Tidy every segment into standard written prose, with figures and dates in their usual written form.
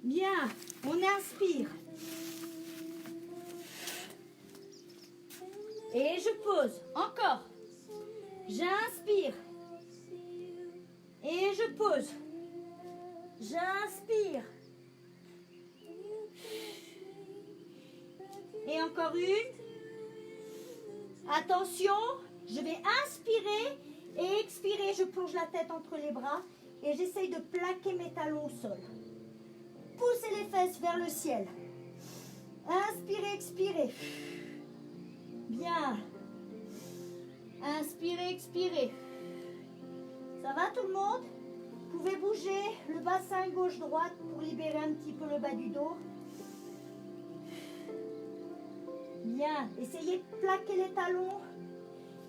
Bien, on inspire. Et je pose. Encore. J'inspire. Et je pose. J'inspire. Et encore une. Attention, je vais inspirer et expirer. Je plonge la tête entre les bras et j'essaye de plaquer mes talons au sol. Poussez les fesses vers le ciel. Inspirez, expirez. Bien. Inspirez, expirez. Ça va tout le monde? Vous pouvez bouger le bassin gauche-droite pour libérer un petit peu le bas du dos. Bien. Essayez de plaquer les talons.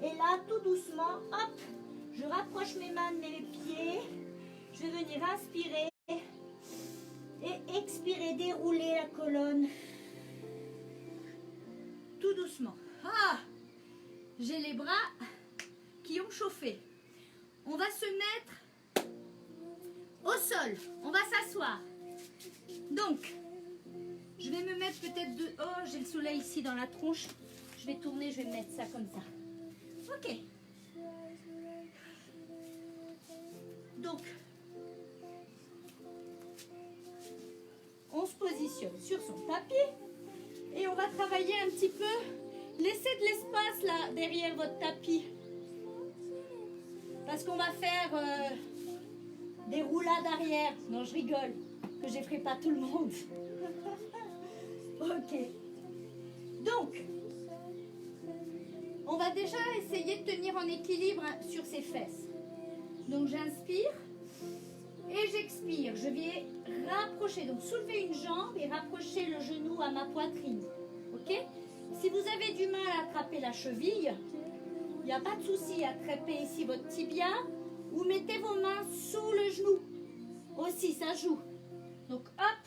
Et là, tout doucement, hop, je rapproche mes mains de mes pieds. Je vais venir inspirer et expirer, dérouler la colonne. Tout doucement. Ah, j'ai les bras qui ont chauffé. On va se mettre au sol. On va s'asseoir. Donc, je vais me mettre peut-être de... Oh, j'ai le soleil ici dans la tronche. Je vais tourner, je vais me mettre ça comme ça. Ok. Donc, on se positionne sur son tapis et on va travailler un petit peu. Laissez de l'espace là derrière votre tapis parce qu'on va faire des roulades arrière. Non, je rigole, que je ne ferai pas tout le monde. Ok. Donc, on va déjà essayer de tenir en équilibre sur ses fesses. Donc, j'inspire et j'expire. Je vais rapprocher, donc soulever une jambe et rapprocher le genou à ma poitrine. Ok? Si vous avez du mal à attraper la cheville, il n'y a pas de souci, attrapez ici votre tibia ou mettez vos mains sous le genou. Aussi, ça joue. Donc, hop,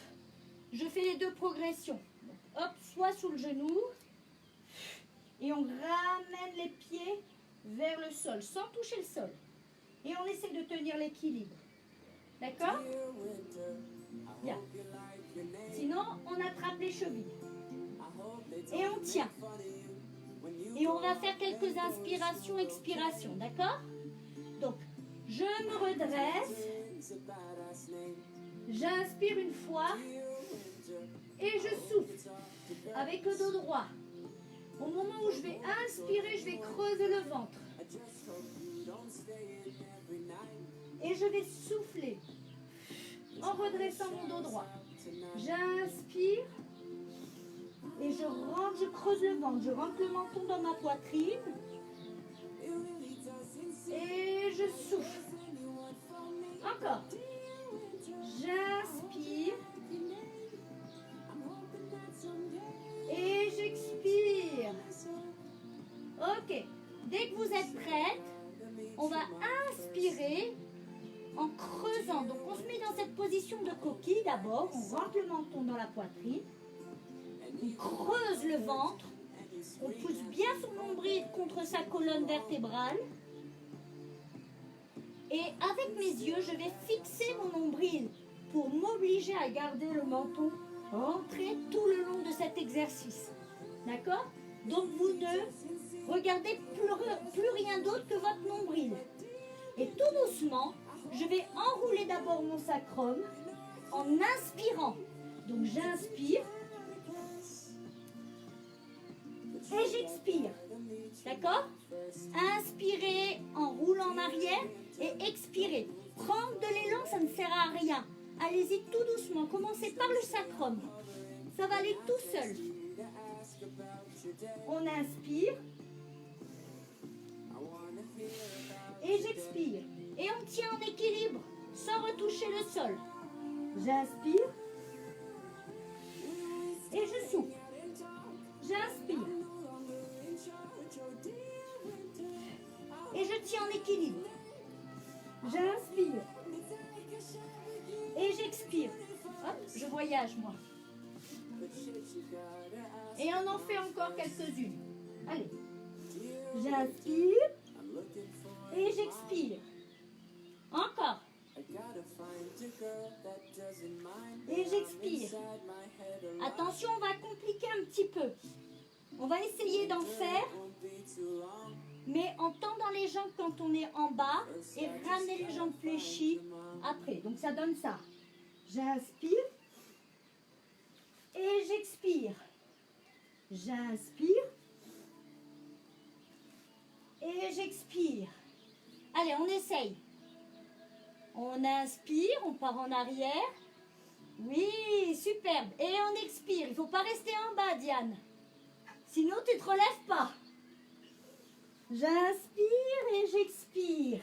je fais les deux progressions. Donc, hop, soit sous le genou et on ramène les pieds vers le sol sans toucher le sol. Et on essaie de tenir l'équilibre. D'accord? Bien. Sinon, on attrape les chevilles. Et on tient. Et on va faire quelques inspirations, expirations. D'accord? Donc, je me redresse. J'inspire une fois. Et je souffle avec le dos droit. Au moment où je vais inspirer, je vais creuser le ventre. Et je vais souffler en redressant mon dos droit. J'inspire et je rentre, je creuse le ventre. Je rentre le menton dans ma poitrine. Et je souffle. Encore. J'inspire. Et j'expire. Ok. Dès que vous êtes prête, on va inspirer en creusant. Donc on se met dans cette position de coquille d'abord. On rentre le menton dans la poitrine. On creuse le ventre. On pousse bien son nombril contre sa colonne vertébrale. Et avec mes yeux, je vais fixer mon nombril pour m'obliger à garder le menton rentré tout le long de cet exercice. D'accord? Donc vous ne regardez plus rien d'autre que votre nombril. Et tout doucement, je vais enrouler d'abord mon sacrum en inspirant. Donc j'inspire et j'expire. D'accord? Inspirez en roulant en arrière et expirez. Prendre de l'élan, ça ne sert à rien. Allez-y tout doucement. Commencez par le sacrum. Ça va aller tout seul. On inspire. Et j'expire. Et on tient en équilibre sans retoucher le sol. J'inspire. Et je souffle. J'inspire. Et je tiens en équilibre. J'inspire. Et j'expire. Hop, je voyage moi. Et on en fait encore quelques-unes. Allez. J'inspire. Et j'expire. Encore. Et j'expire. Attention, on va compliquer un petit peu. On va essayer d'en faire, mais en tendant les jambes quand on est en bas et ramener les jambes fléchies après. Donc ça donne ça. J'inspire et j'expire. J'inspire et j'expire. Allez, on essaye. On inspire, on part en arrière. Oui, superbe. Et on expire. Il ne faut pas rester en bas, Diane. Sinon, tu ne te relèves pas. J'inspire et j'expire.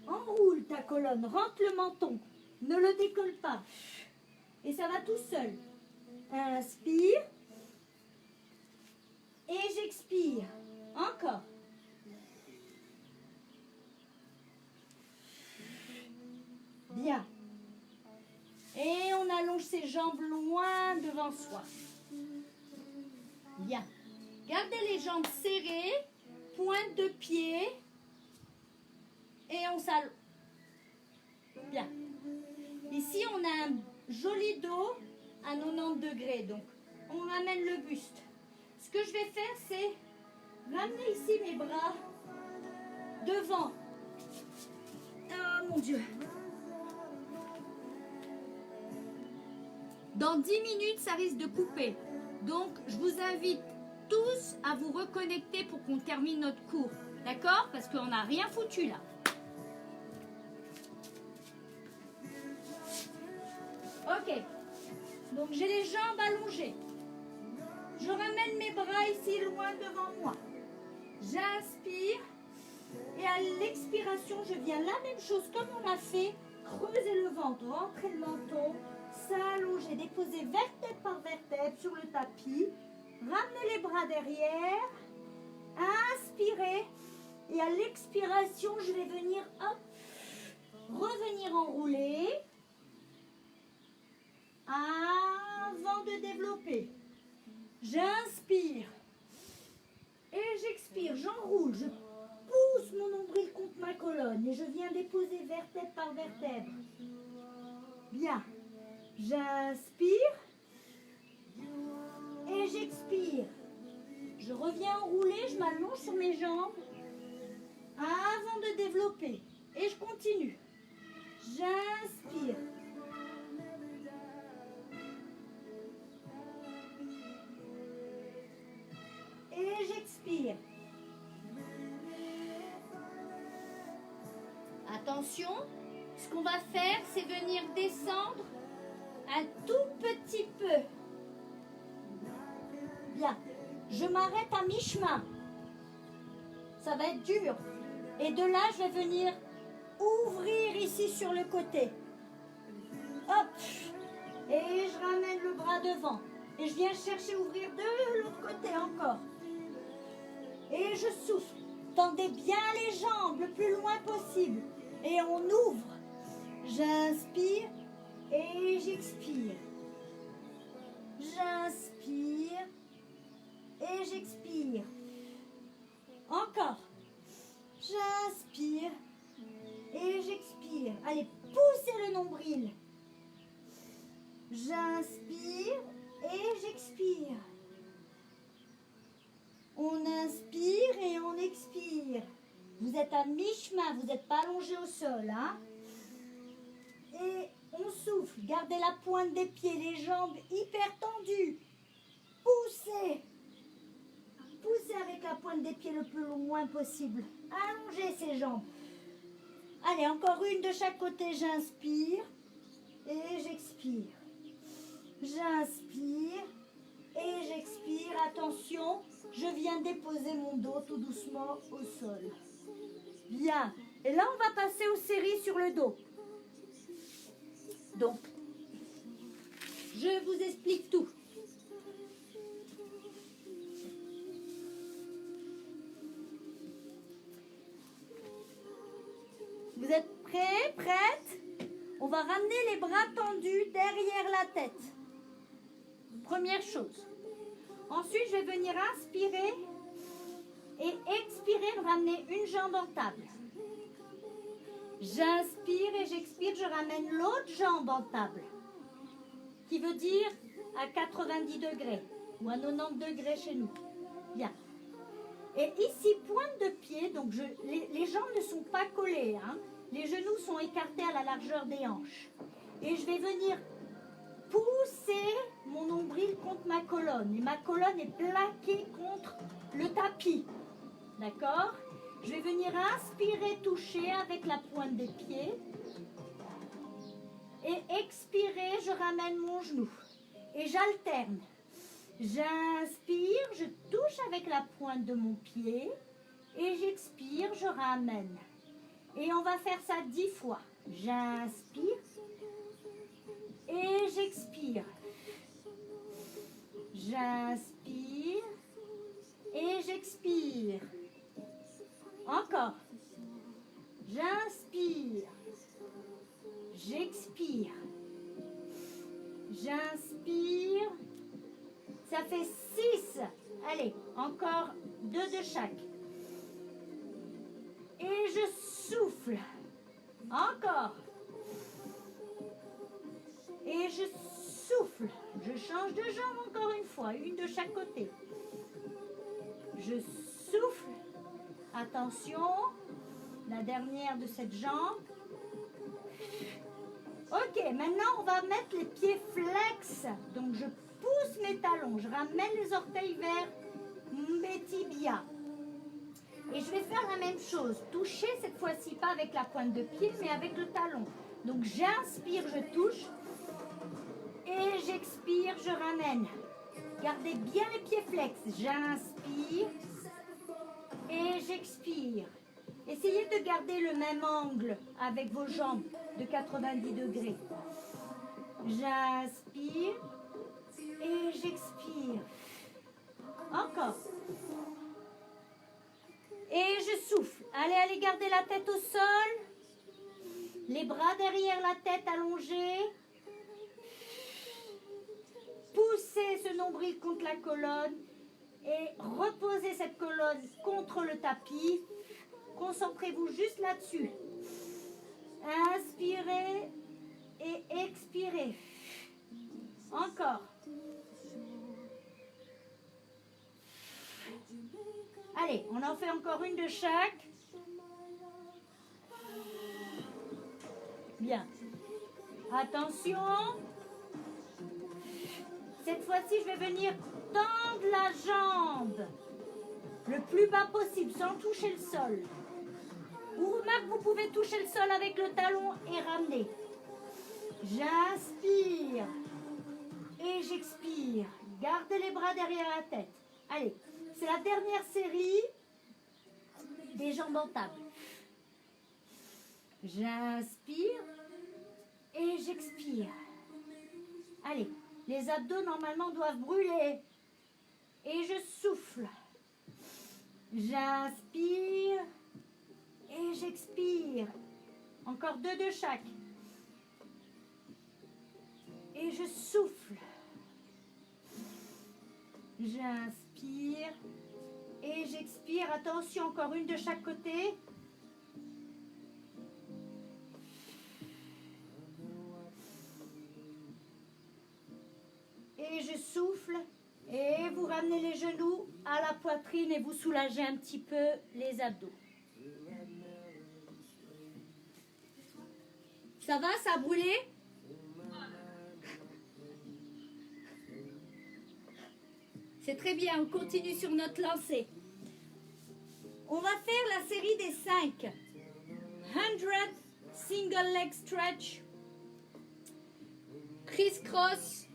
Enroule ta colonne, rentre le menton. Ne le décolle pas. Et ça va tout seul. Inspire. Et j'expire. Encore. Bien. Et on allonge ses jambes loin devant soi. Bien. Gardez les jambes serrées, pointe de pied. Et on s'allonge. Bien. Ici, on a un joli dos à 90 degrés. Donc, on ramène le buste. Ce que je vais faire, c'est ramener ici mes bras devant. Oh mon Dieu. Dans 10 minutes, ça risque de couper. Donc, je vous invite tous à vous reconnecter pour qu'on termine notre cours. D'accord? Parce qu'on n'a rien foutu là. Ok. Donc, j'ai les jambes allongées. Je ramène mes bras ici loin devant moi. J'inspire. Et à l'expiration, je viens la même chose comme on a fait. Creuser le ventre, rentrer le menton, s'allonger, déposer vertèbre par vertèbre sur le tapis. Ramener les bras derrière. Inspirez. Et à l'expiration, je vais venir, hop, revenir enrouler. Avant de développer. J'inspire. Et j'expire. J'enroule. Je pousse mon nombril contre ma colonne. Et je viens déposer vertèbre par vertèbre. Bien. J'inspire. Et j'expire. Je reviens enrouler. Je m'allonge sur mes jambes. Avant de développer. Et je continue. J'inspire. Et j'expire. Attention, ce qu'on va faire, c'est venir descendre un tout petit peu. Bien. Je m'arrête à mi-chemin. Ça va être dur. Et de là, je vais venir ouvrir ici sur le côté. Hop. Et je ramène le bras devant. Et je viens chercher à ouvrir de l'autre côté encore. Et je souffle. Tendez bien les jambes le plus loin possible. Et on ouvre. J'inspire et j'expire. J'inspire et j'expire. Encore. J'inspire et j'expire. Allez, poussez le nombril. J'inspire et j'expire. On inspire et on expire. Vous êtes à mi-chemin, vous n'êtes pas allongé au sol. Hein? Et on souffle. Gardez la pointe des pieds, les jambes hyper tendues. Poussez. Poussez avec la pointe des pieds le plus loin possible. Allongez ces jambes. Allez, encore une de chaque côté. J'inspire et j'expire. J'inspire et j'expire. Attention, je viens déposer mon dos tout doucement au sol. Bien. Et là, on va passer aux séries sur le dos. Donc, je vous explique tout. Vous êtes prêts, prêtes? On va ramener les bras tendus derrière la tête. Première chose. Ensuite, je vais venir inspirer et expirer, ramener une jambe en table. J'inspire et j'expire, je ramène l'autre jambe en table. Qui veut dire à 90 degrés ou à 90 degrés chez nous. Bien. Et ici, pointe de pied, donc les jambes ne sont pas collées. Hein. Les genoux sont écartés à la largeur des hanches. Et je vais venir pousser mon nombril contre ma colonne. Et ma colonne est plaquée contre le tapis. D'accord? Je vais venir inspirer, toucher avec la pointe des pieds. Et expirer, je ramène mon genou. Et j'alterne. J'inspire, je touche avec la pointe de mon pied. Et j'expire, je ramène. Et on va faire ça 10 fois. J'inspire. Et j'expire. J'inspire. Et j'expire. Encore. J'inspire. J'expire. J'inspire. Ça fait 6. Allez, encore 2 de chaque. Et je souffle. Encore. Et je souffle. Je change de jambe encore une fois. Une de chaque côté. Je souffle. Attention. La dernière de cette jambe. Ok, maintenant on va mettre les pieds flex. Donc je pousse mes talons. Je ramène les orteils vers mes tibias. Et je vais faire la même chose. Toucher cette fois-ci pas avec la pointe de pied, mais avec le talon. Donc j'inspire, je touche. Et j'expire, je ramène. Gardez bien les pieds flex. J'inspire. Et j'expire. Essayez de garder le même angle avec vos jambes de 90 degrés. J'inspire. Et j'expire. Encore. Et je souffle. Allez, gardez la tête au sol. Les bras derrière la tête allongés. Poussez ce nombril contre la colonne. Et reposez cette colonne contre le tapis. Concentrez-vous juste là-dessus. Inspirez et expirez. Encore. Allez, on en fait encore une de chaque. Bien. Attention. Cette fois-ci, je vais venir tendre la jambe le plus bas possible sans toucher le sol. Vous remarquez, vous pouvez toucher le sol avec le talon et ramener. J'inspire et j'expire. Gardez les bras derrière la tête. Allez, c'est la dernière série des jambes en table. J'inspire et j'expire. Allez, les abdos normalement doivent brûler. Et je souffle. J'inspire et j'expire. Encore 2 de chaque. Et je souffle. J'inspire et j'expire. Attention, encore une de chaque côté. Et je souffle. Et vous ramenez les genoux à la poitrine et vous soulagez un petit peu les abdos. Ça va, ça a brûlé? C'est très bien, on continue sur notre lancée. On va faire la série des 5. 100 single leg stretch, criss-cross,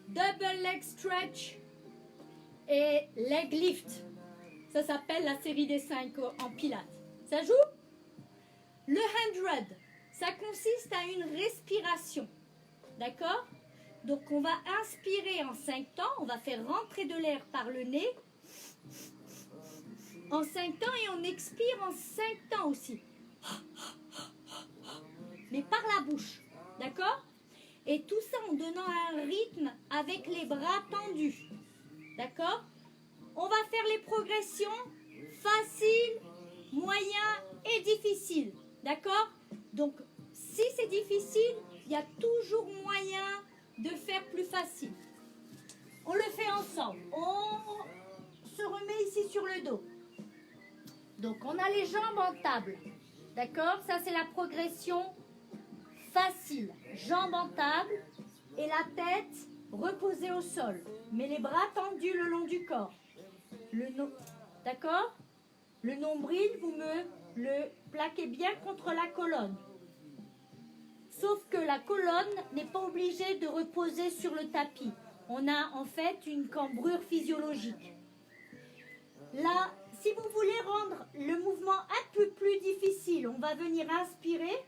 double leg stretch et leg lift. Ça s'appelle la série des 5 en pilates. Ça joue? Le 100, ça consiste à une respiration. D'accord? Donc on va inspirer en 5 temps. On va faire rentrer de l'air par le nez en 5 temps et on expire en 5 temps aussi. Mais par la bouche. D'accord? Et tout ça en donnant un rythme avec les bras tendus. D'accord? On va faire les progressions faciles, moyens et difficiles. D'accord? Donc, si c'est difficile, il y a toujours moyen de faire plus facile. On le fait ensemble. On se remet ici sur le dos. Donc, on a les jambes en table. D'accord? Ça, c'est la progression facile. Jambes en table et la tête reposée au sol. Mais les bras tendus le long du corps. D'accord? Le nombril, vous me le plaquez bien contre la colonne. Sauf que la colonne n'est pas obligée de reposer sur le tapis. On a en fait une cambrure physiologique. Là, si vous voulez rendre le mouvement un peu plus difficile, on va venir inspirer,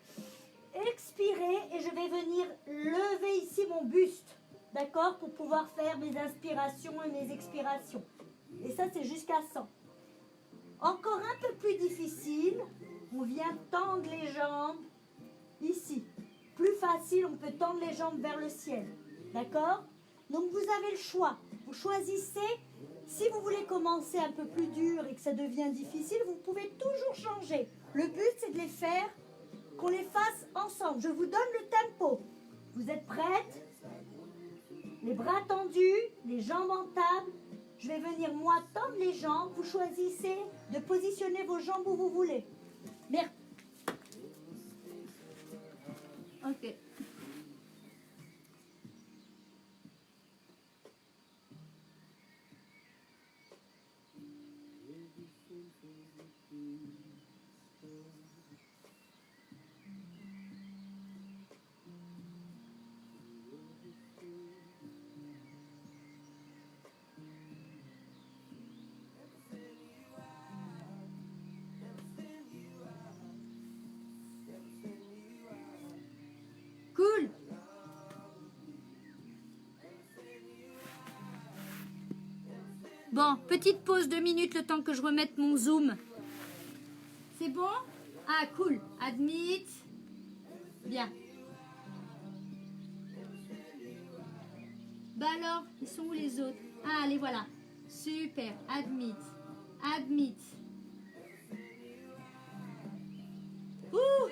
expirer et je vais venir lever ici mon buste. D'accord? Pour pouvoir faire mes inspirations et mes expirations. Et ça, c'est jusqu'à 100. Encore un peu plus difficile, on vient tendre les jambes ici. Plus facile, on peut tendre les jambes vers le ciel. D'accord? Donc vous avez le choix. Vous choisissez. Si vous voulez commencer un peu plus dur et que ça devient difficile, vous pouvez toujours changer. Le but, c'est de les faire, qu'on les fasse ensemble. Je vous donne le tempo. Vous êtes prêtes? Les bras tendus, les jambes en table. Je vais venir, moi, tendre les jambes. Vous choisissez de positionner vos jambes où vous voulez. Merci. Ok. Cool. Bon, petite pause 2 minutes, le temps que je remette mon zoom. C'est bon? Ah, cool. Admit. Bien. Bah alors, ils sont où les autres? Ah, les voilà. Super. Admit. Admit. Ouh!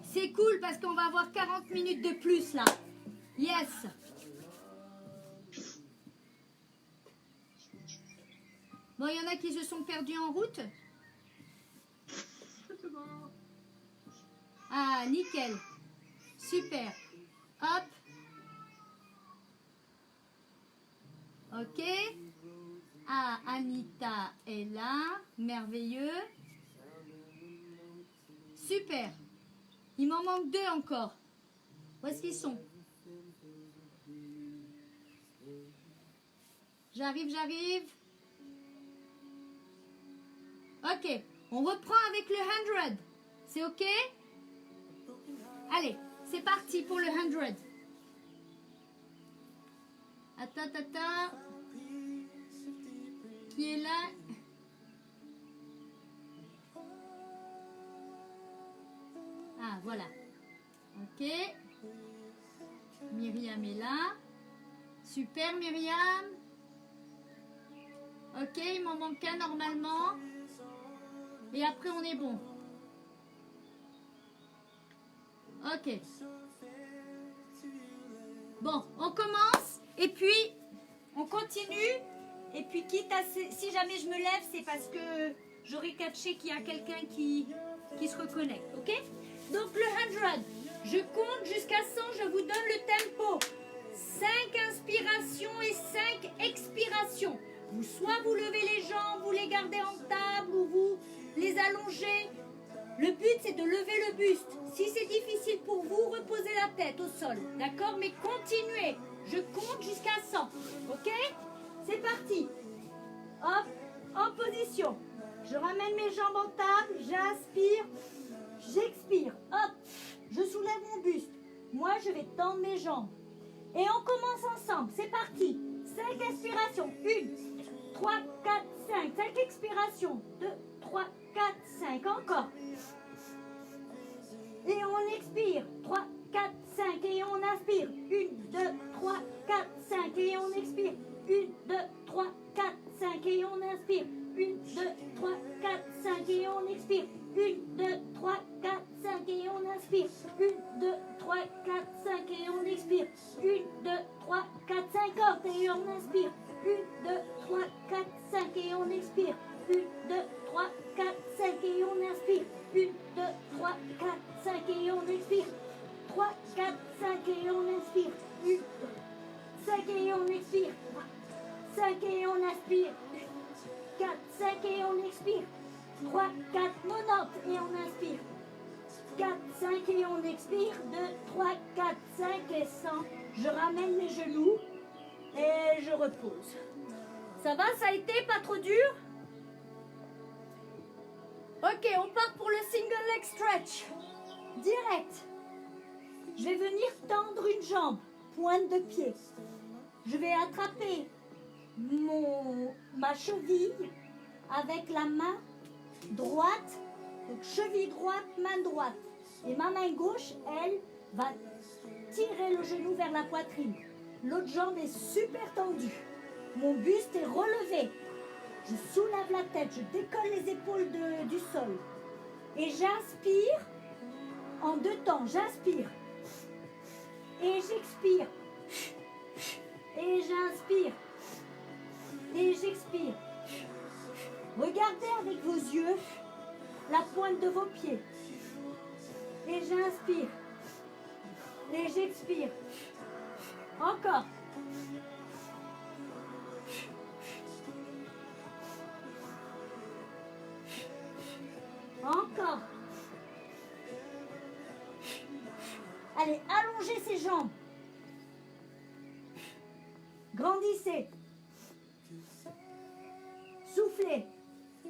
C'est cool parce qu'on va avoir 40 minutes de plus là. Yes. Bon, il y en a qui se sont perdus en route. Ah, nickel. Super. Hop. Ok. Ah, Anita est là. Merveilleux. Super. Il m'en manque 2 encore. Où est-ce qu'ils sont? J'arrive, j'arrive. Ok. On reprend avec le 100. C'est ok? Allez, c'est parti pour le 100. Attends. Qui est là? Ah, voilà. Ok. Myriam est là. Super, Myriam. Ok, il m'en manque un normalement. Et après, on est bon. Ok. Bon, on commence. Et puis, on continue. Et puis, quitte à... Si jamais je me lève, c'est parce que j'aurai catché qu'il y a quelqu'un qui se reconnecte. Ok? Donc, le 100. Je compte jusqu'à 100. Je vous donne le tempo. 5 inspirations et 5 expirations. Soit vous levez les jambes, vous les gardez en table ou vous les allongez. Le but, c'est de lever le buste. Si c'est difficile pour vous, reposez la tête au sol. D'accord? Mais continuez. Je compte jusqu'à 100. Ok? C'est parti. Hop, en position. Je ramène mes jambes en table. J'inspire. J'expire. Hop. Je soulève mon buste. Moi, je vais tendre mes jambes. Et on commence ensemble. C'est parti. 5 inspirations. 1, 3, 4, 5. 5 expirations. 2, 3, 4, 5. Encore. Et on expire. 3, 4, 5. Et on inspire. 1, 2, 3, 4, 5. Et on expire. 1, 2, 3, 4, 5. Et on inspire. 1, 2, 3, 4, 5. Et on expire. 1, 2, 3, 4, 5 et on inspire. 1, 2, 3, 4, 5 et on expire. 1, 2, 3, 4, 50 et on inspire. 1, 2, 3, 4, 5 et on expire. 1, 2, 3, 4, 5 et on inspire. 1, 2, 3, 4, 5 et on expire. 3, 4, 5 et on inspire. 1, 2, 5 et on expire. 5 et on inspire. 4, 5 et on expire. 3, 4, 90 et on inspire. 4, 5 et on expire. 2, 3, 4, 5 et 100. Je ramène les genoux et je repose. Ça va, ça a été pas trop dur? Ok, on part pour le single leg stretch. Direct. Je vais venir tendre une jambe, pointe de pied. Je vais attraper ma cheville avec la main droite. Donc cheville droite, main droite. Et ma main gauche, elle, va tirer le genou vers la poitrine. L'autre jambe est super tendue. Mon buste est relevé. Je soulève la tête, je décolle les épaules du sol. Et j'inspire en 2 temps. J'inspire. Et j'expire. Et j'inspire. Et j'expire. Regardez avec vos yeux la pointe de vos pieds. Et j'inspire. Et j'expire. Encore. Encore. Allez, allongez ces jambes. Grandissez. Soufflez.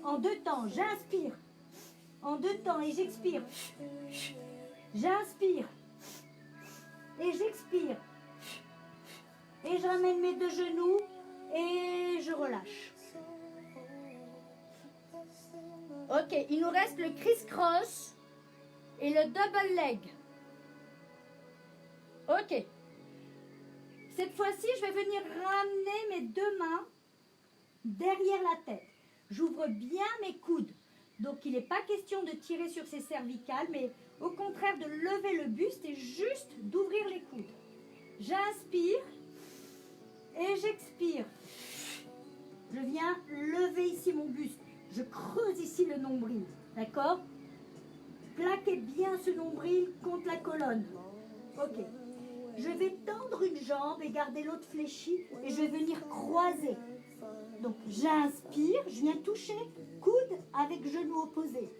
En 2 temps, j'inspire. En 2 temps et j'expire. J'inspire. Et j'expire. Et je ramène mes 2 genoux et je relâche. Ok, il nous reste le criss-cross et le double leg. Ok. Cette fois-ci, je vais venir ramener mes 2 mains derrière la tête. J'ouvre bien mes coudes. Donc, il n'est pas question de tirer sur ces cervicales, mais au contraire de lever le buste et juste d'ouvrir les coudes. J'inspire et j'expire. Je viens lever ici mon buste. Je creuse ici le nombril. D'accord? Plaquez bien ce nombril contre la colonne. Ok. Je vais tendre une jambe et garder l'autre fléchie et je vais venir croiser. Donc j'inspire, je viens toucher coude avec genou opposé.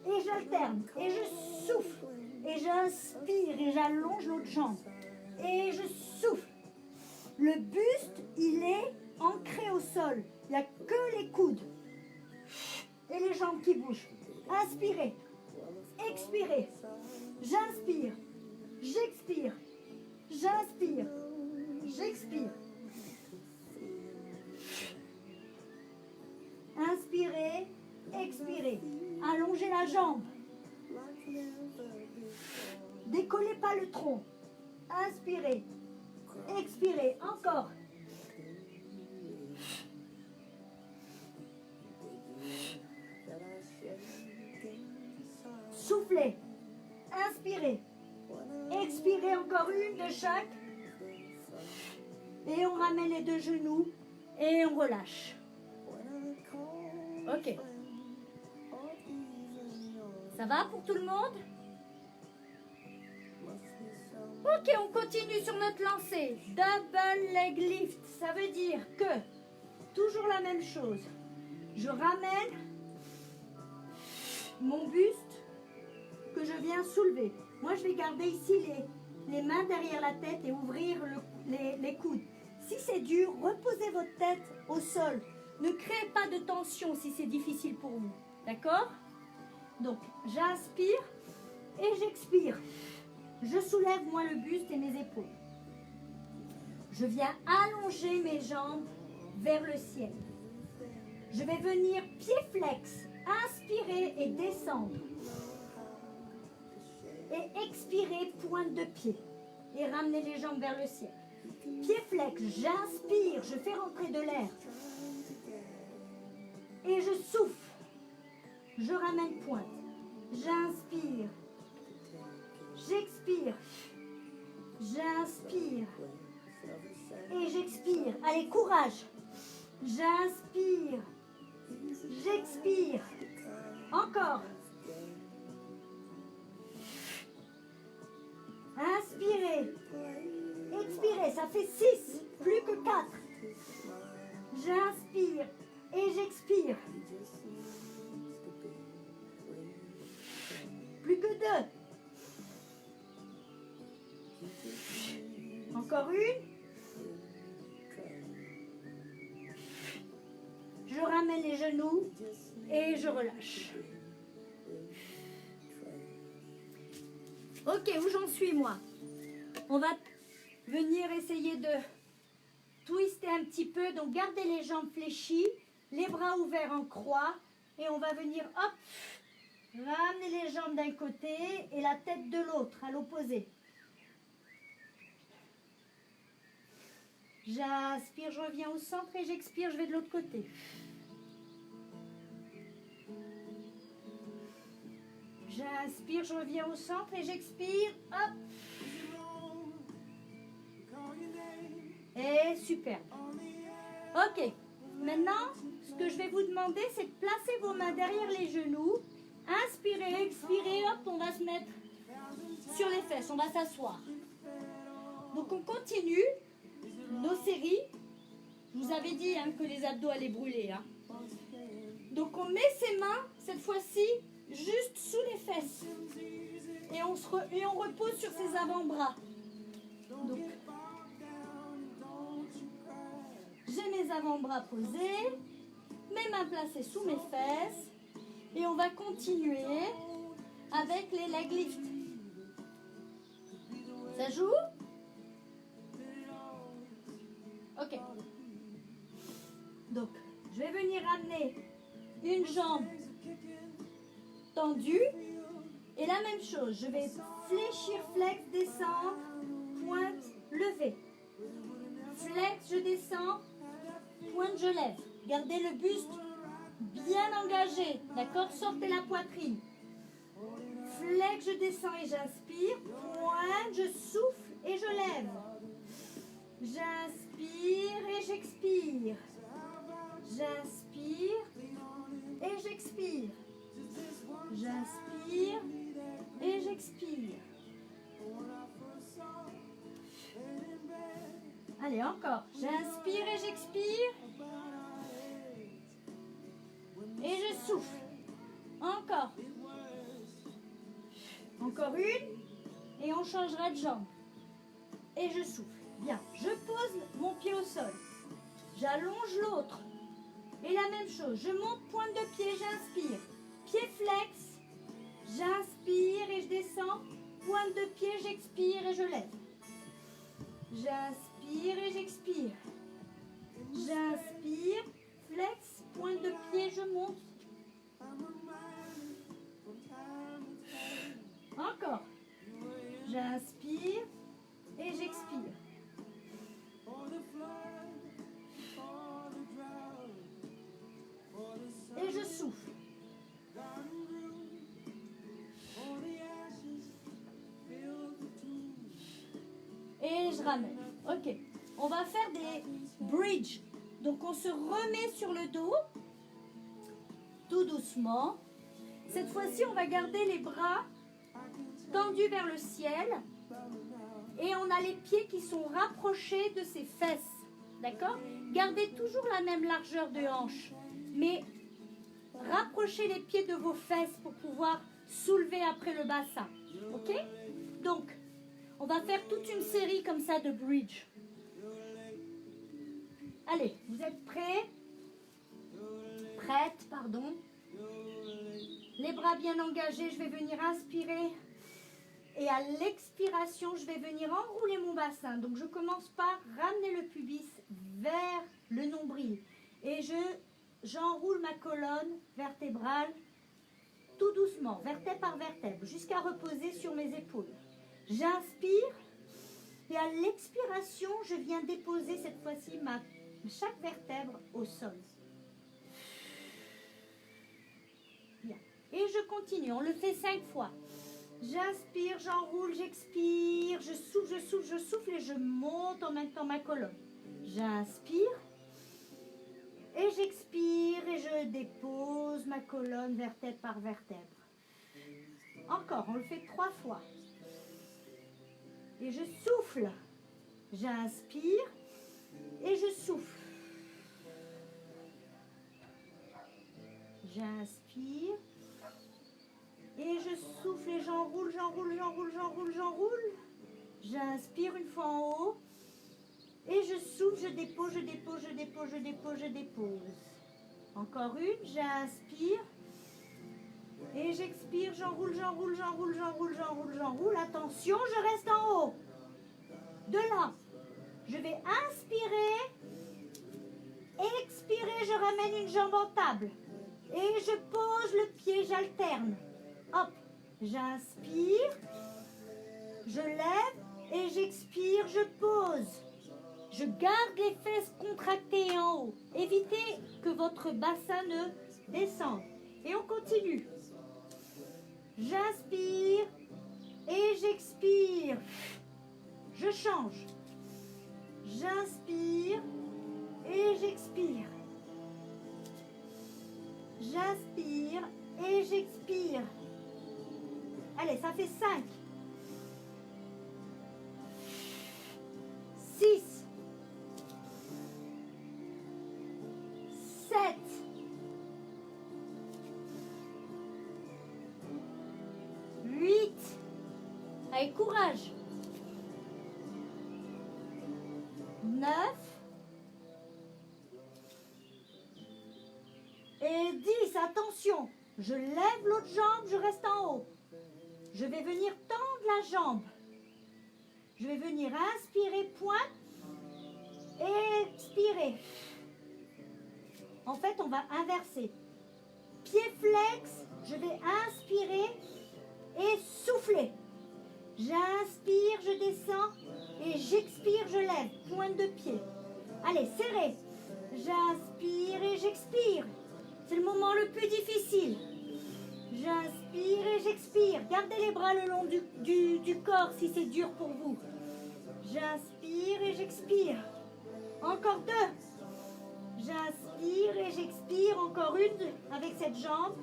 Et j'alterne et je souffle. Et j'inspire et j'allonge l'autre jambe. Et je souffle. Le buste, il est ancré au sol. Il n'y a que les coudes. Et les jambes qui bougent. Inspirez. Expirez. J'inspire. J'expire. J'inspire. J'expire. Inspirez. Expirez. Allongez la jambe. Décollez pas le tronc. Inspirez. Expirez. Encore. Soufflez. Inspirez. Expirez encore une de chaque. Et on ramène les 2 genoux et on relâche. Ok. Ça va pour tout le monde? Ok, on continue sur notre lancée. Double leg lift, ça veut dire que, toujours la même chose, je ramène mon buste que je viens soulever. Moi, je vais garder ici les mains derrière la tête et ouvrir les coudes. Si c'est dur, reposez votre tête au sol. Ne créez pas de tension si c'est difficile pour vous. D'accord? Donc, j'inspire et j'expire. Je soulève moi le buste et mes épaules. Je viens allonger mes jambes vers le ciel. Je vais venir pied flex, inspirer et descendre. Et expirer, pointe de pied. Et ramener les jambes vers le ciel. Pied flex, j'inspire, je fais rentrer de l'air. Et je souffle. Je ramène pointe. J'inspire j'expire, j'inspire et j'expire. Allez, courage. J'inspire, j'expire. Encore. Inspirez, expirez, ça fait 6, plus que 4. J'inspire et j'expire. Plus que 2. Encore une. Je ramène les genoux et je relâche. Ok, où j'en suis moi? On va venir essayer de twister un petit peu. Donc gardez les jambes fléchies, les bras ouverts en croix. Et on va venir, hop, ramener les jambes d'un côté et la tête de l'autre, à l'opposé. J'inspire, je reviens au centre et j'expire, je vais de l'autre côté. J'inspire, je reviens au centre et j'expire. Hop. Et super. Ok. Maintenant, ce que je vais vous demander, c'est de placer vos mains derrière les genoux. Inspirez, expirez. Hop, on va se mettre sur les fesses. On va s'asseoir. Donc, on continue nos séries. Je vous avais dit que les abdos allaient brûler. Donc, on met ses mains, cette fois-ci, juste sous les fesses. Et on repose sur ses avant-bras. Donc, j'ai mes avant-bras posés, mes mains placées sous mes fesses. Et on va continuer avec les leg lifts. Ça joue? Ok. Donc, je vais venir amener une jambe tendue. Et la même chose, je vais fléchir, flex, descendre, pointe, lever. Flex, je descends, pointe, je lève. Gardez le buste bien engagé, d'accord? Sortez la poitrine. Flex, je descends et j'inspire. Pointe, je souffle et je lève. J'inspire et j'expire. J'inspire et j'expire. J'inspire et j'expire. Allez, encore. J'inspire et j'expire. Et je souffle. Encore. Encore une. Et on changera de jambe. Et je souffle. Bien. Je pose mon pied au sol. J'allonge l'autre. Et la même chose. Je monte pointe de pied, j'inspire. Pied flex. J'inspire et je descends. Pointe de pied, j'expire et je lève. J'inspire et j'expire. J'inspire. Flex. Pointe de pied, je monte. Encore. J'inspire et j'expire. Et je souffle. Et je ramène. Ok. On va faire des bridges. Donc on se remet sur le dos. Tout doucement. Cette fois-ci, on va garder les bras tendus vers le ciel. Et on a les pieds qui sont rapprochés de ses fesses. D'accord? Gardez toujours la même largeur de hanche. Mais rapprochez les pieds de vos fesses pour pouvoir soulever après le bassin. Ok? Donc, on va faire toute une série comme ça de bridge. Allez, vous êtes prêts? Prête, pardon. Les bras bien engagés, je vais venir inspirer. Et à l'expiration, je vais venir enrouler mon bassin. Donc, je commence par ramener le pubis vers le nombril. Et j'enroule ma colonne vertébrale tout doucement, vertèbre par vertèbre, jusqu'à reposer sur mes épaules. J'inspire. Et à l'expiration, je viens déposer cette fois-ci chaque vertèbre au sol. Bien. Et je continue. On le fait 5 fois. J'inspire, j'enroule, j'expire. Je souffle, je souffle, je souffle et je monte en même temps ma colonne. J'inspire et j'expire et je dépose ma colonne vertèbre par vertèbre. Encore, on le fait 3 fois. Et je souffle. J'inspire et je souffle. J'inspire et je souffle et j'enroule, j'enroule, j'enroule, j'enroule, j'enroule. J'inspire une fois en haut et je souffle, je dépose, je dépose, je dépose, je dépose, je dépose. Encore une, j'inspire et j'expire, j'enroule, j'enroule, j'enroule, j'enroule, j'enroule, j'enroule. Attention, je reste en haut. De là, je vais inspirer, expirer, je ramène une jambe en table. Et je pose le pied, j'alterne. Hop, j'inspire, je lève et j'expire, je pose. Je garde les fesses contractées en haut. Évitez que votre bassin ne descende. Et on continue. J'inspire et j'expire. Je change. J'inspire et j'expire. J'inspire et j'expire. Allez, ça fait 5. 6. 7. 8. Allez, courage. 9. Et 10, attention, je lève l'autre jambe, je reste en haut. Je vais venir tendre la jambe. Je vais venir inspirer, pointe, et expirer. En fait, on va inverser. Pied flex, je vais inspirer et souffler. J'inspire, je descends et j'expire, je lève. Pointe de pied. Allez, serrez. J'inspire et j'expire. C'est le moment le plus difficile. J'inspire et j'expire. Gardez les bras le long du corps si c'est dur pour vous. J'inspire et j'expire. Encore 2. J'inspire et j'expire. Encore une avec cette jambe.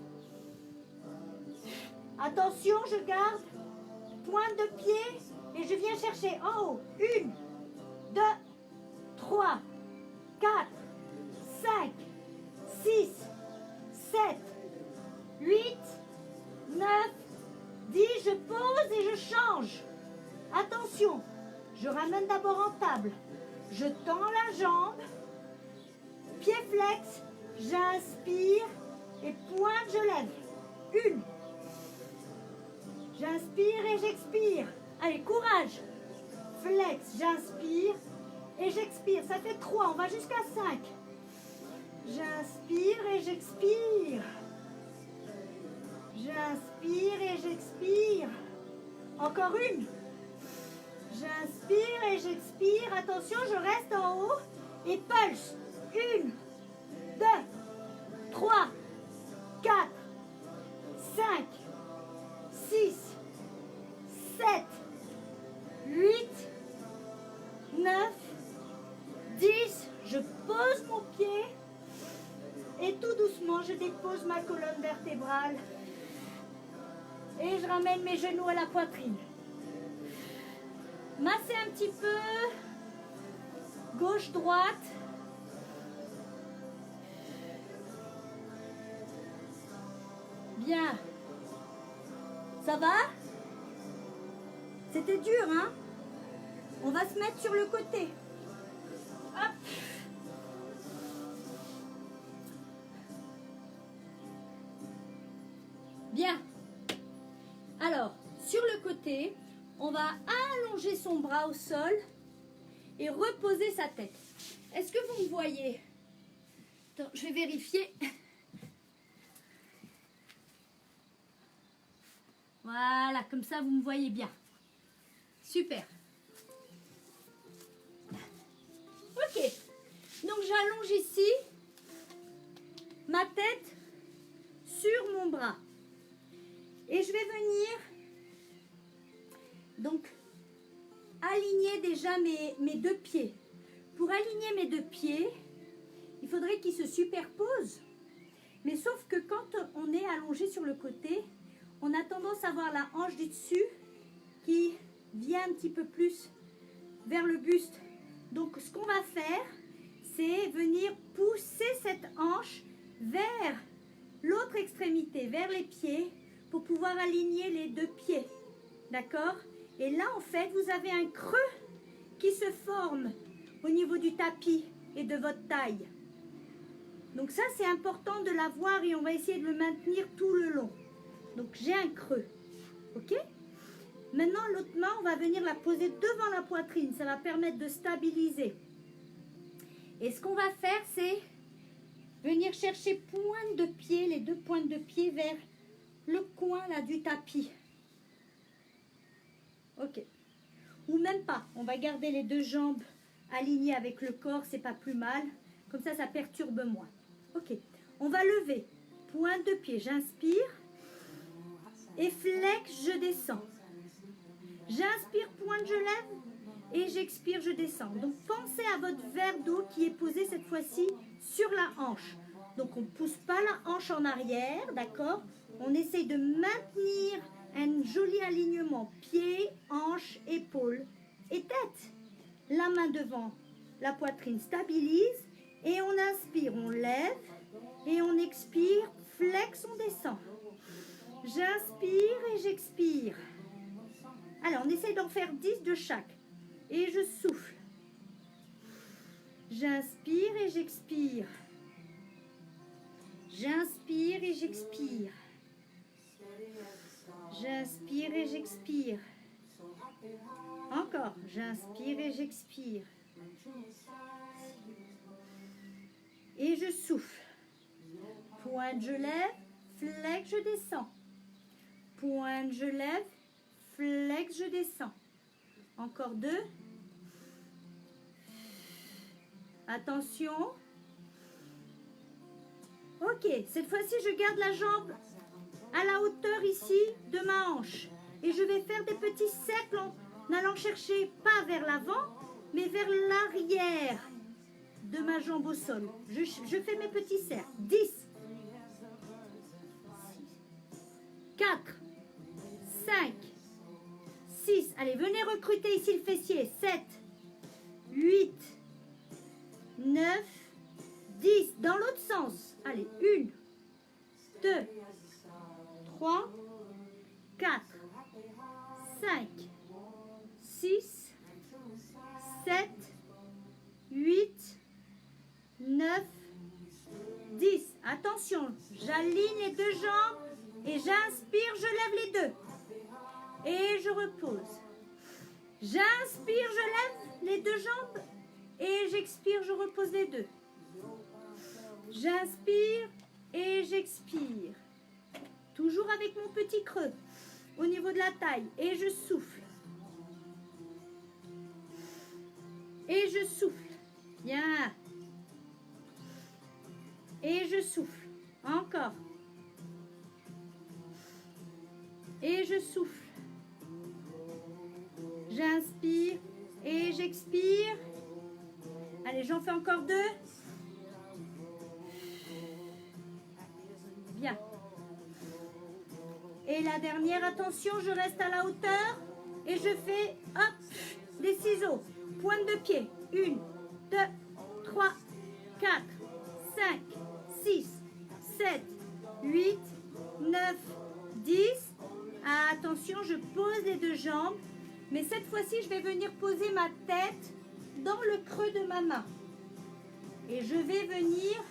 Attention, je garde. Pointe de pied et je viens chercher en haut. 1, 2, 3, 4, 5, 6, 7, 8, 9, 10. Je pose et je change. Attention, je ramène d'abord en table. Je tends la jambe. Pied flex. J'inspire et pointe, je lève. 1. J'inspire et j'expire. Allez, courage. Flex, j'inspire et j'expire. Ça fait 3, on va jusqu'à 5. J'inspire et j'expire. J'inspire et j'expire. Encore une. J'inspire et j'expire. Attention, je reste en haut et pulse. 1, 2, 3, 4, 5, 6, 7, 8, 9, 10. Je pose mon pied et tout doucement, je dépose ma colonne vertébrale et je ramène mes genoux à la poitrine. Massez un petit peu, gauche-droite. Bien. Ça va? C'était dur, hein? On va se mettre sur le côté. Hop. Bien. Alors, sur le côté, on va allonger son bras au sol et reposer sa tête. Est-ce que vous me voyez? Attends, je vais vérifier. Voilà, comme ça vous me voyez bien. Super. Ok. Donc j'allonge ici ma tête sur mon bras. Et je vais venir mes deux pieds. Pour aligner mes deux pieds, il faudrait qu'ils se superposent. Mais sauf que quand on est allongé sur le côté, on a tendance à voir la hanche du dessus qui vient un petit peu plus vers le buste. Donc ce qu'on va faire, c'est venir pousser cette hanche vers l'autre extrémité, vers les pieds, pour pouvoir aligner les deux pieds. D'accord? Et là, en fait, vous avez un creux qui se forme au niveau du tapis et de votre taille. Donc ça, c'est important de l'avoir et on va essayer de le maintenir tout le long. Donc j'ai un creux. Ok? Maintenant, l'autre main, on va venir la poser devant la poitrine. Ça va permettre de stabiliser. Et ce qu'on va faire, c'est venir chercher pointe de pied, les deux pointes de pied vers le coin là du tapis. Ok. Ou même pas. On va garder les deux jambes alignées avec le corps, c'est pas plus mal. Comme ça perturbe moins. Ok. On va lever. Pointe de pied, j'inspire. Et flex, je descends. J'inspire, pointe, je lève. Et j'expire, je descends. Donc pensez à votre verre d'eau qui est posé cette fois-ci sur la hanche. Donc on ne pousse pas la hanche en arrière, d'accord? On essaye de maintenir un joli alignement. Pied, hanche, épaule et tête. La main devant la poitrine stabilise. Et on inspire, on lève. Et on expire, flex, on descend. J'inspire et j'expire. Alors on essaye d'en faire 10 de chaque. Et je souffle. J'inspire et j'expire. J'inspire et j'expire. J'inspire et j'expire. Encore. J'inspire et j'expire. Et je souffle. Pointe, je lève. Flex, je descends. Pointe, je lève. Flex, je descends. Encore 2. Attention. Ok, cette fois-ci, je garde la jambe à la hauteur ici de ma hanche. Et je vais faire des petits cercles en allant chercher pas vers l'avant, mais vers l'arrière de ma jambe au sol. Je fais mes petits cercles. 10. 4. 5. 6. Allez, venez recruter ici le fessier. 7. 8. 9. 10. Dans l'autre sens. Allez, 1. 2. 3. 4. 5. 6. 7. 8. 9. 10. Attention, j'aligne les deux jambes et j'inspire, je lève les deux. Et je repose. J'inspire, je lève les deux jambes. Et j'expire, je repose les deux. J'inspire et j'expire. Toujours avec mon petit creux au niveau de la taille. Et je souffle. Et je souffle. Bien. Et je souffle. Encore. Et je souffle. J'inspire et j'expire. Allez, j'en fais encore 2. Bien. Et la dernière, attention, je reste à la hauteur. Et je fais, hop, des ciseaux. Pointe de pied. 1, 2, 3, 4, 5, 6, 7, 8, 9, 10. Ah, attention, je pose les deux jambes. Mais cette fois-ci, je vais venir poser ma tête dans le creux de ma main. Et je vais venir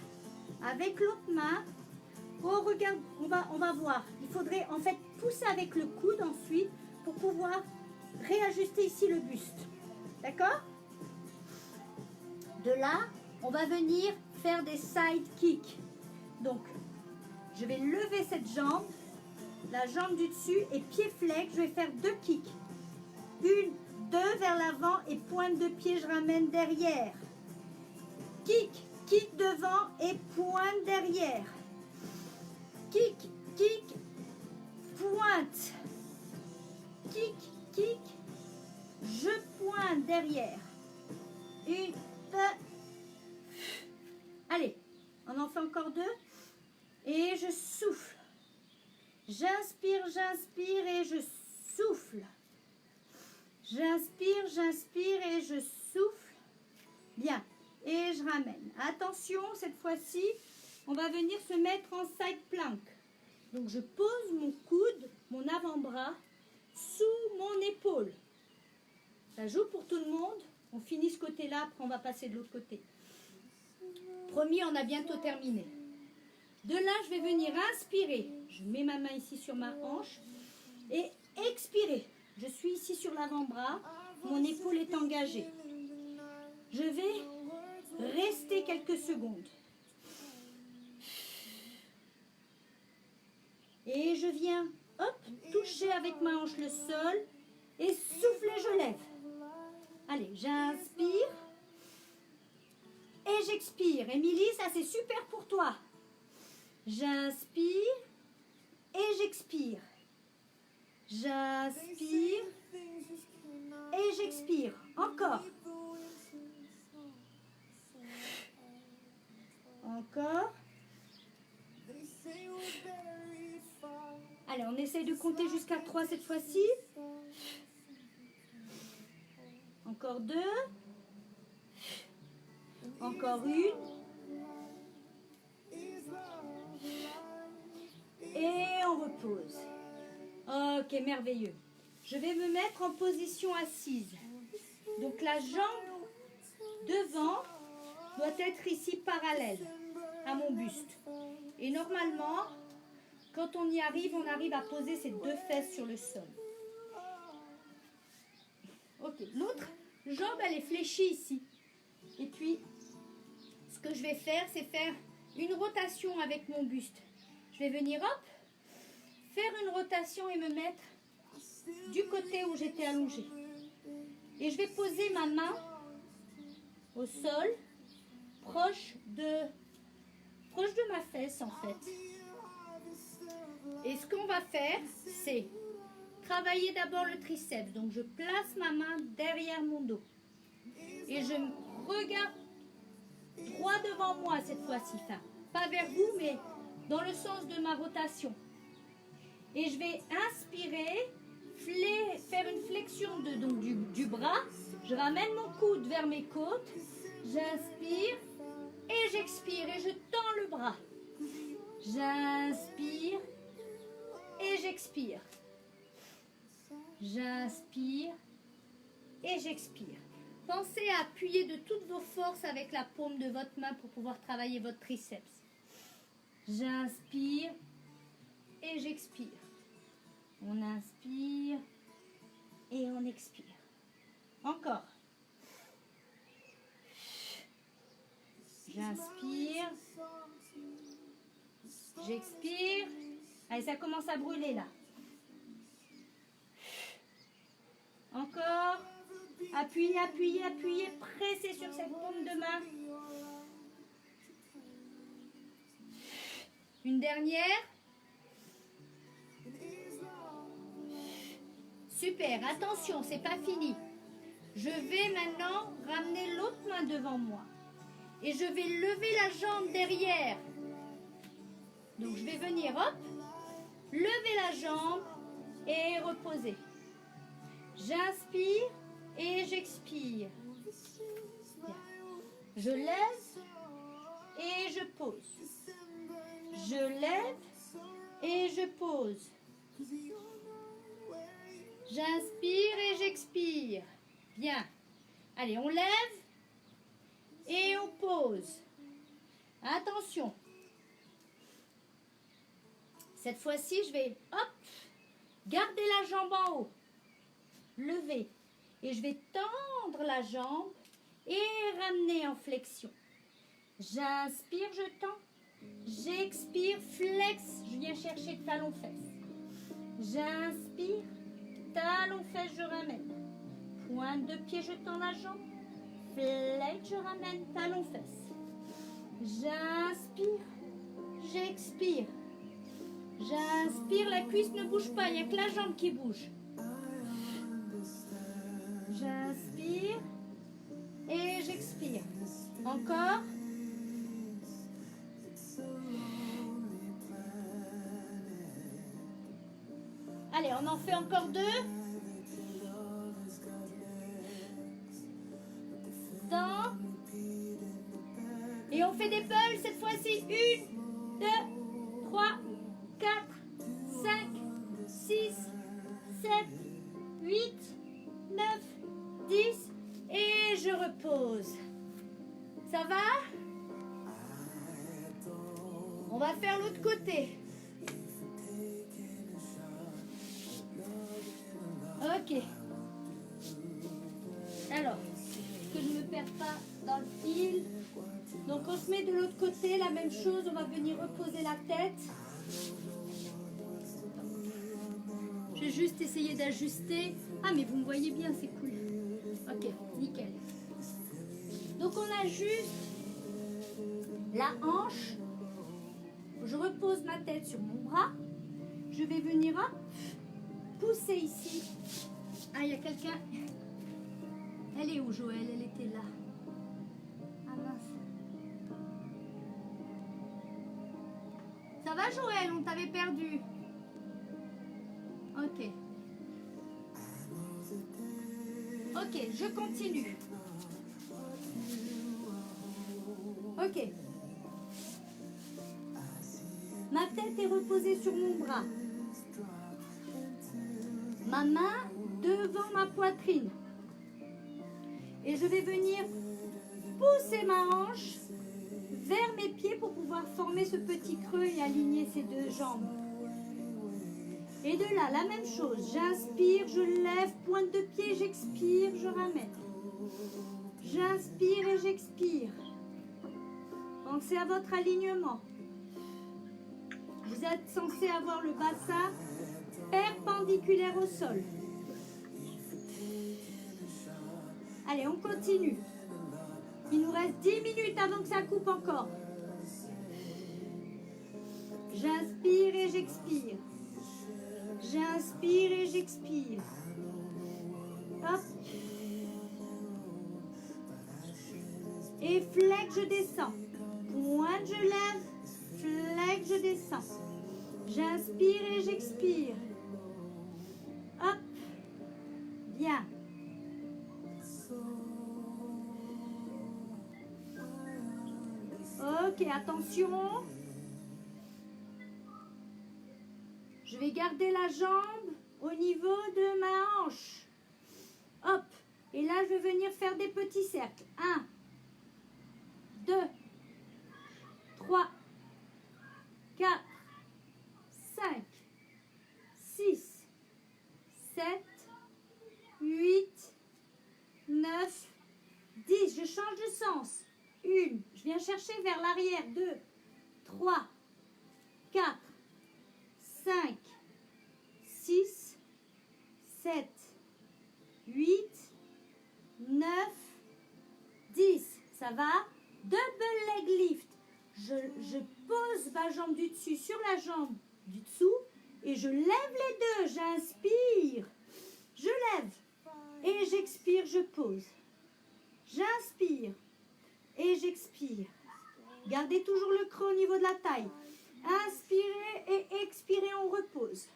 avec l'autre main. Oh, regarde, on va voir. Il faudrait en fait pousser avec le coude ensuite pour pouvoir réajuster ici le buste. D'accord? De là, on va venir faire des side kicks. Donc, je vais lever cette jambe, la jambe du dessus et pied flex. Je vais faire 2 kicks. 1, 2 vers l'avant et pointe de pied, je ramène derrière. Kick, kick devant et pointe derrière. Kick, kick, pointe. Kick, kick, je pointe derrière. Une, deux. Allez, on en fait encore 2. Et je souffle. J'inspire, j'inspire et je souffle. J'inspire, j'inspire et je souffle. Bien. Et je ramène. Attention, cette fois-ci, on va venir se mettre en side plank. Donc, je pose mon coude, mon avant-bras, sous mon épaule. Ça joue pour tout le monde. On finit ce côté-là, après on va passer de l'autre côté. Promis, on a bientôt terminé. De là, je vais venir inspirer. Je mets ma main ici sur ma hanche. Et expirer. Je suis ici sur l'avant-bras. Mon épaule est engagée. Je vais rester quelques secondes. Et je viens, hop, toucher avec ma hanche le sol. Et souffler, je lève. Allez, j'inspire. Et j'expire. Émilie, ça c'est super pour toi. J'inspire. Et j'expire. J'inspire. Et j'expire. Encore. Encore. Allez, on essaye de compter jusqu'à 3 cette fois-ci. Encore 2. Encore 1. Et on repose. Ok, merveilleux. Je vais me mettre en position assise. Donc la jambe devant doit être ici parallèle à mon buste. Et normalement, quand on y arrive, on arrive à poser ses 2 fesses sur le sol. Ok, l'autre jambe, elle est fléchie ici. Et puis, ce que je vais faire, c'est faire une rotation avec mon buste. Je vais venir, hop, faire une rotation et me mettre du côté où j'étais allongée. Et je vais poser ma main au sol, proche de ma fesse en fait. Et ce qu'on va faire, c'est travailler d'abord le triceps. Donc je place ma main derrière mon dos. Et je me regarde droit devant moi cette fois-ci. Enfin, pas vers vous, mais dans le sens de ma rotation. Et je vais inspirer, faire une flexion du bras. Je ramène mon coude vers mes côtes. J'inspire et j'expire et je tends le bras. J'inspire et j'expire. J'inspire et j'expire. Pensez à appuyer de toutes vos forces avec la paume de votre main pour pouvoir travailler votre triceps. J'inspire et j'expire. On inspire et on expire. Encore. J'inspire. J'expire. Allez, ça commence à brûler là. Encore. Appuyez, appuyez, appuyez. Pressez sur cette paume de main. Une dernière. Super. Attention, c'est pas fini. Je vais maintenant ramener l'autre main devant moi. Et je vais lever la jambe derrière. Donc je vais venir, hop, lever la jambe et reposer. J'inspire et j'expire. Je lève et je pose. Je lève et je pose. J'inspire et j'expire. Bien. Allez, on lève et on pose. Attention. Cette fois-ci, je vais, hop, garder la jambe en haut. Lever. Et je vais tendre la jambe et ramener en flexion. J'inspire, je tends. J'expire, flex. Je viens chercher le talon-fesse. J'inspire, talon-fesse, je ramène. Pointe de pied, je tends la jambe. Flex, je ramène, talon-fesse. J'inspire, j'expire. J'inspire, la cuisse ne bouge pas, il n'y a que la jambe qui bouge. J'inspire et j'expire. Encore. Allez, on en fait encore 2. Dans. Et on fait des bulles cette fois-ci. 1, 2, 3, 4, 5, 6, 7, 8, 9, 10. Et je repose. Ça va? On va faire l'autre côté. Ok. Alors, que je ne me perde pas dans le fil. Donc on se met de l'autre côté, la même chose, on va venir reposer la tête. Je vais juste essayer d'ajuster. Ah mais vous me voyez bien, c'est cool. Ok, nickel. Donc on ajuste la hanche. Je repose ma tête sur mon bras. Je vais venir pousser ici. Ah, il y a quelqu'un. Elle est où, Joël? Elle était là. Ah mince. Ça va, Joël? On t'avait perdu. Ok. Ok, je continue. Ok. Ma tête est reposée sur mon bras. Ma main devant ma poitrine. Et je vais venir pousser ma hanche vers mes pieds pour pouvoir former ce petit creux et aligner ces deux jambes. Et de là, la même chose. J'inspire, je lève, pointe de pied, j'expire, je ramène. J'inspire et j'expire. Pensez à votre alignement. Vous êtes censé avoir le bassin perpendiculaire au sol. Allez, on continue. Il nous reste 10 minutes avant que ça coupe encore. J'inspire et j'expire. J'inspire et j'expire. Hop. Et flex, je descends. Pointe, je lève. Flex, je descends. J'inspire et j'expire. Hop. Bien. Ok, attention. Je vais garder la jambe au niveau de ma hanche. Hop. Et là, je vais venir faire des petits cercles. 1, 2, 3, 4, 5, 6, 7, 8, 9, 10. Je change de sens. 1, je viens chercher vers l'arrière. 2, 3, 4, 5, 6, 7, 8, 9, 10. Ça va? Double leg lift. Je pose ma jambe du dessus sur la jambe du dessous et je lève les deux. J'inspire, je lève et j'expire, je pose. J'inspire et j'expire. Gardez toujours le creux au niveau de la taille. Inspirez et expirez, on repose.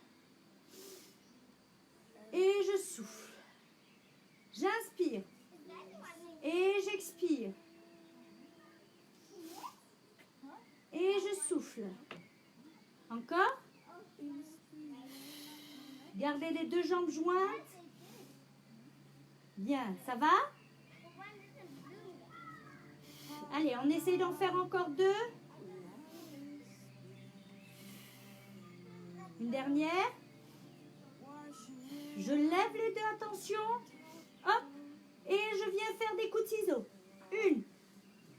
Et je souffle. J'inspire et j'expire. Et je souffle. Encore. Gardez les deux jambes jointes. Bien, ça va? Allez, on essaie d'en faire encore 2. Une dernière. Je lève les deux, attention. Hop. Et je viens faire des coups de ciseaux. 1,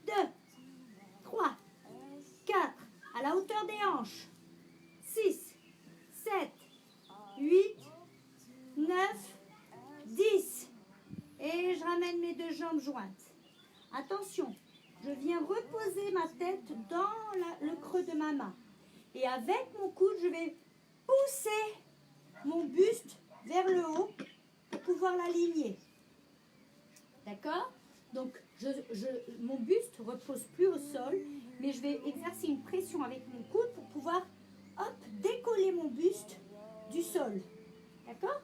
2, 3, 4. À la hauteur des hanches. 6, 7, 8, 9, 10. Et je ramène mes deux jambes jointes. Attention, je viens reposer ma tête dans le creux de ma main. Et avec mon coude, je vais pousser mon buste vers le haut pour pouvoir l'aligner. D'accord? Donc, je mon buste repose plus au sol, mais je vais exercer une pression avec mon coude pour pouvoir, hop, décoller mon buste du sol. D'accord?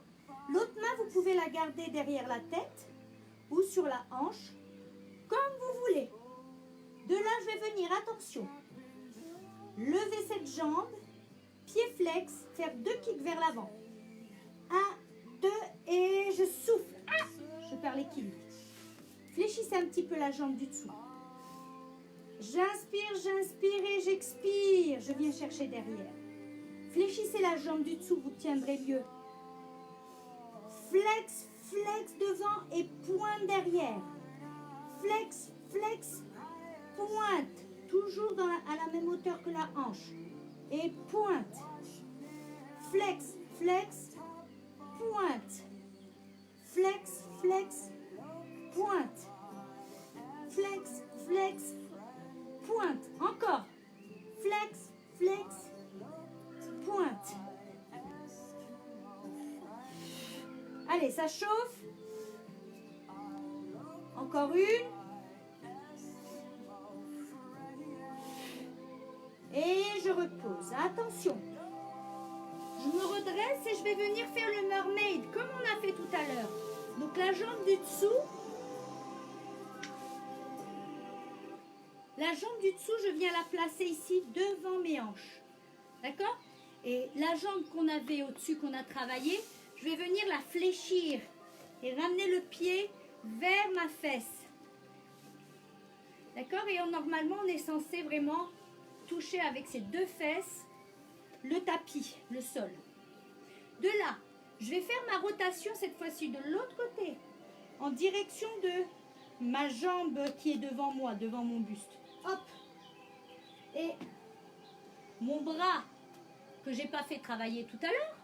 L'autre main, vous pouvez la garder derrière la tête ou sur la hanche, comme vous voulez. De là, je vais venir, attention, lever cette jambe, pied flex, faire 2 kicks vers l'avant. 1, 2, et je souffle. Ah, je perds l'équilibre. Fléchissez un petit peu la jambe du dessous. J'inspire, j'inspire et j'expire. Je viens chercher derrière. Fléchissez la jambe du dessous, vous tiendrez mieux. Flex, flex devant et pointe derrière. Flex, flex, pointe. Toujours à la même hauteur que la hanche. Et pointe. Flex, flex, pointe. Flex, flex, pointe. Flex, flex, pointe. Encore. Flex, flex, pointe. Allez, ça chauffe. Encore une. Et je repose. Attention. Je me redresse et je vais venir faire le mermaid comme on a fait tout à l'heure. Donc la jambe du dessous. La jambe du dessous, je viens la placer ici devant mes hanches. D'accord? Et la jambe qu'on avait au-dessus, qu'on a travaillé, je vais venir la fléchir et ramener le pied vers ma fesse. D'accord? Et normalement, on est censé vraiment toucher avec ses 2 fesses le tapis, le sol. De là, je vais faire ma rotation cette fois-ci de l'autre côté, en direction de ma jambe qui est devant moi, devant mon buste. Hop! Et mon bras que j'ai pas fait travailler tout à l'heure,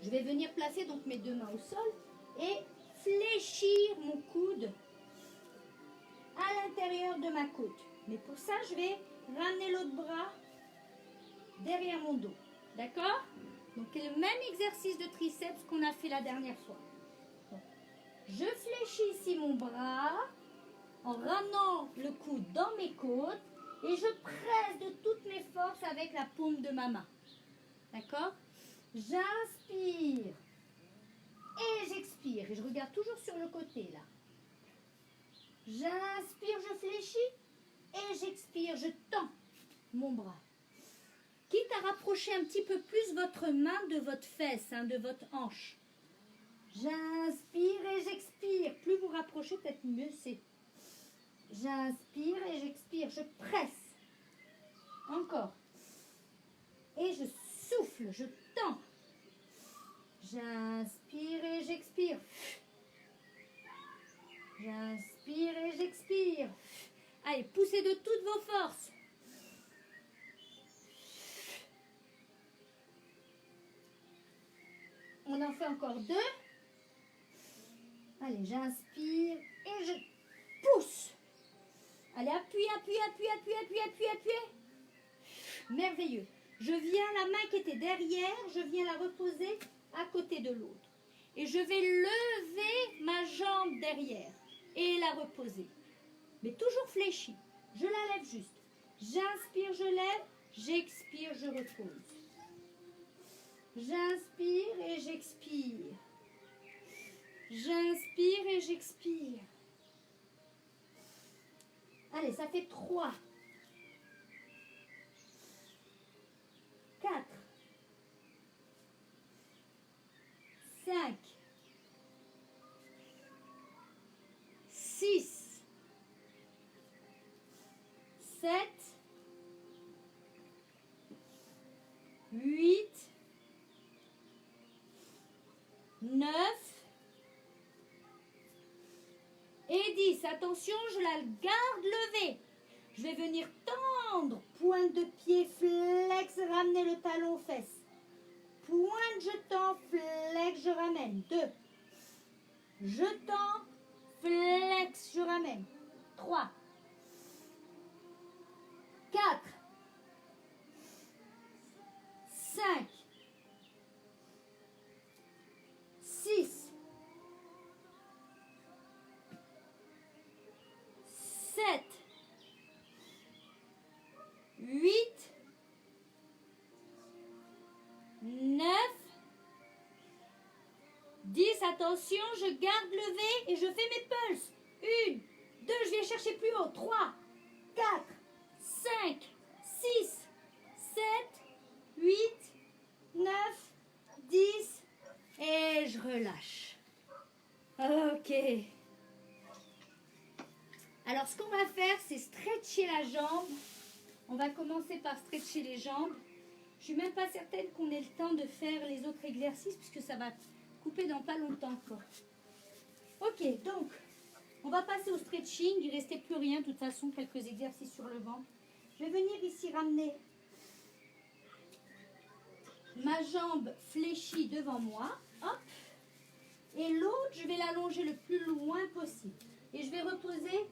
je vais venir placer donc mes 2 mains au sol et fléchir mon coude à l'intérieur de ma côte. Mais pour ça, je vais ramener l'autre bras derrière mon dos. D'accord? Donc, c'est le même exercice de triceps qu'on a fait la dernière fois. Donc, je fléchis ici mon bras en ramenant le coude dans mes côtes et je presse de toutes mes forces avec la paume de ma main. D'accord? J'inspire et j'expire. Et je regarde toujours sur le côté là. J'inspire, je fléchis et j'expire, je tends mon bras. Quitte à rapprocher un petit peu plus votre main de votre fesse, de votre hanche. J'inspire et j'expire. Plus vous rapprochez, peut-être mieux c'est. J'inspire et j'expire. Je presse. Encore. Et je souffle, je tends. J'inspire et j'expire. J'inspire et j'expire. Allez, poussez de toutes vos forces. On en fait encore 2. Allez, j'inspire et je pousse. Allez, appuie, appuie, appuie, appuie, appuie, appuie, appuie. Merveilleux. Je viens, la main qui était derrière, je viens la reposer à côté de l'autre. Et je vais lever ma jambe derrière et la reposer. Mais toujours fléchie. Je la lève juste. J'inspire, je lève. J'expire, je repose. J'inspire et j'expire. J'inspire et j'expire. Allez, ça fait 3. 4. 5. 6. 7. 8. 9 et 10. Attention, je la garde levée. Je vais venir tendre. Pointe de pied, flex, ramener le talon aux fesses. Pointe, je tends, flex, je ramène. 2. Je tends, flex, je ramène. 3. 4. 5. 6, Attention, je garde levé et je fais mes pulses. 1, 2, je viens chercher plus haut. 3, 4, 5, 6, 7, 8, 9, 10 et je relâche. Ok. Alors, ce qu'on va faire, c'est stretcher la jambe. On va commencer par stretcher les jambes. Je suis même pas certaine qu'on ait le temps de faire les autres exercices puisque ça va couper dans pas longtemps quoi. Ok, donc on va passer au stretching. Il ne restait plus rien, de toute façon, quelques exercices sur le ventre. Je vais venir ici ramener ma jambe fléchie devant moi. Hop. Et l'autre, je vais l'allonger le plus loin possible. Et je vais reposer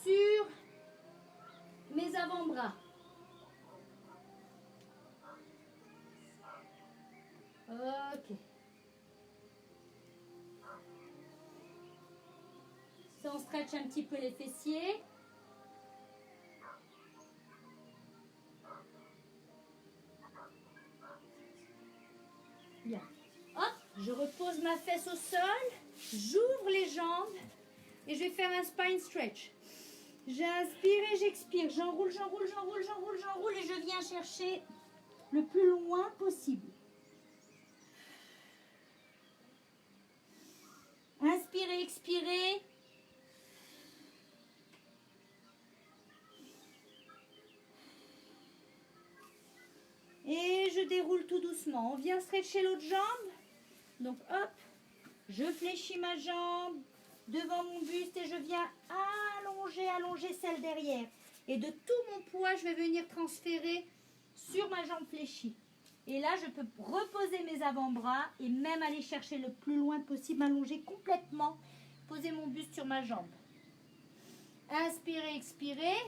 sur mes avant-bras. Ok. Ça, on stretch un petit peu les fessiers. Bien. Hop, je repose ma fesse au sol. J'ouvre les jambes. Et je vais faire un spine stretch. J'inspire et j'expire. J'enroule, j'enroule, j'enroule, j'enroule, j'enroule. Et je viens chercher le plus loin possible. Inspirez, expirez. Et je déroule tout doucement. On vient stretcher l'autre jambe. Donc hop, je fléchis ma jambe devant mon buste et je viens allonger celle derrière. Et de tout mon poids, je vais venir transférer sur ma jambe fléchie. Et là, je peux reposer mes avant-bras et même aller chercher le plus loin possible, m'allonger complètement, poser mon buste sur ma jambe. Inspirez, expirez.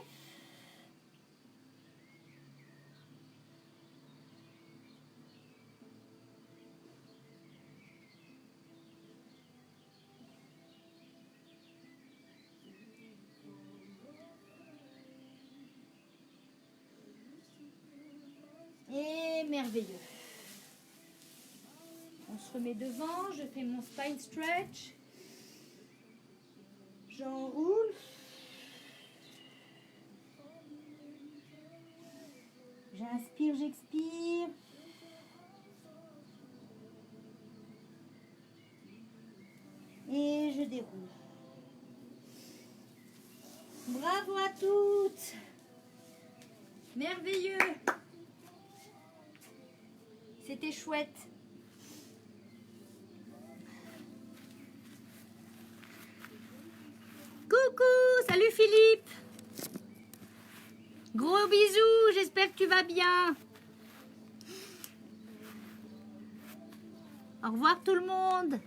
Et merveilleux. On se remet devant, je fais mon spine stretch. J'enroule. J'inspire, j'expire. Et je déroule. Bravo à toutes. Merveilleux. C'était chouette. Coucou, salut Philippe. Gros bisous, j'espère que tu vas bien. Au revoir tout le monde.